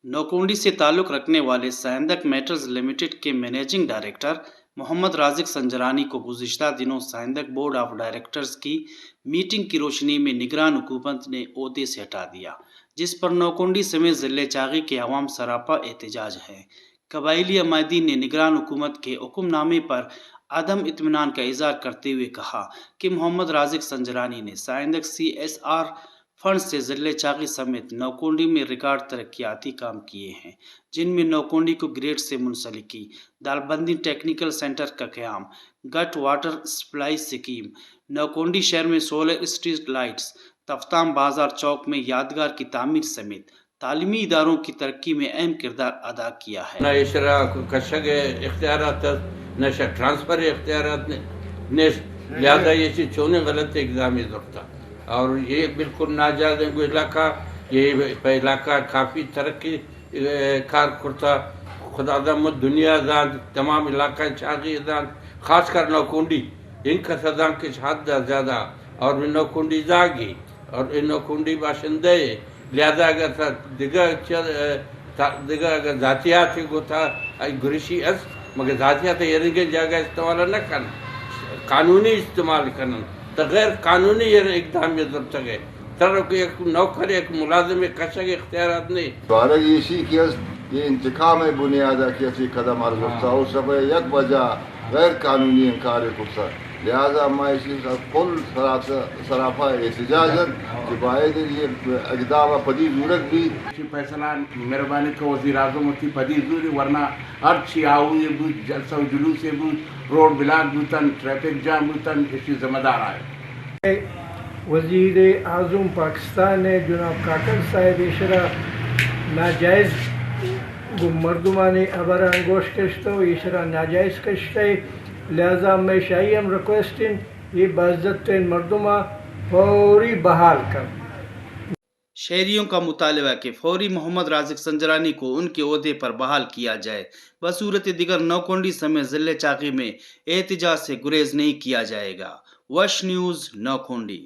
नौकुंडी से ताल्लुक़ रखने वाले साइंदक मेटल्स लिमिटेड के मैनेजिंग डायरेक्टर मोहम्मद राजिक संजरानी को गुज़िश्ता दिनों साइंदक बोर्ड ऑफ डायरेक्टर्स की मीटिंग की रोशनी में निगरान हुकूमत ने ओहदे से हटा दिया, जिस पर नौकुंडी समेत ज़िले चागी के अवाम सरापा एहतजाज है। कबाइली अमायदीन ने निगरान हुकूमत के हुक्मनामे पर आदम इत्मीनान का इजहार करते हुए कहा कि मोहम्मद राजिक संजरानी ने साइंदक CSR फंड से ज़िले चागी समेत नौकुंडी में रिकॉर्ड तरक्याती काम किए हैं, जिनमें नौकुंडी को ग्रेड से मुंसलिकी, दालबंदी टेक्निकल सेंटर का क़याम, गट वाटर सप्लाई स्कीम, नौकुंडी शहर में सोलर स्ट्रीट लाइट्स, तफ्ताम बाजार चौक में यादगार की तामीर समेत तालीमी इदारों की तरक्की में अहम किरदार अदा किया है। न इशरा कशग इख्तियारात न ट्रांसफ़र इख्तियारात ने लिहाजा ये चीज़ चोने गलत इकदाम था और ये बिल्कुल नाजायज़ इलाका, ये इलाका काफ़ी तरक्की कार करता खुदा दुनिया दान तमाम इलाका चागी दान ख़ास कर नौकुंडी इनका सदान के हद ज़्यादा और नौकुंडी जागी और इन नौकुंडी बाशिंदे लिहाजा अगर दिगा अगर जातियात गोता गुरिशी अस मगर जातियात ये जगह इस्तेमाल न कर कानूनी इस्तेमाल करन तो गैर कानूनी इकदाम में जब तक है तरह एक नौकर एक मुलाजिम कशग इख्तियारात नहीं बारह इसी की ये इंतकाम है बुनियादा कैसी कदम अर्जुता और सब एक वजह गैर कानूनी इनकार कुर्सा लिहाजा मैं इसी कुल सराफा एहतजाजन कि बायद ये इकदाम पदी जरूरत भी फैसला मेहरबानी को वज़ीर आज़म की पदी जरूरी वरना हर ची आऊ ये भी जलसा जुलूस से भी रोड ब्लॉक बूतन ट्रैफिक जाम बूतन इसकी जिम्मेदार है। वज़ीर आज़म पाकिस्तान ने जनाब काकर साहिब इशरा नाजायज़ मरदुमानी अबर अंगोश कश्तो इशरा नाजायज़ कश्ते लिहाजा मैं शाही हम रिक्वेस्टिंग ये बाज़त मरदुमा फौरी बहाल कर। शहरियों का मुतालबा कि फौरी मोहम्मद राजिक संजरानी को उनके ओहदे पर बहाल किया जाए, बसूरत दिगर नौकुंडी समेत ज़िले चागी में एहतजाज से गुरेज नहीं किया जाएगा। वश न्यूज़ नौकुंडी।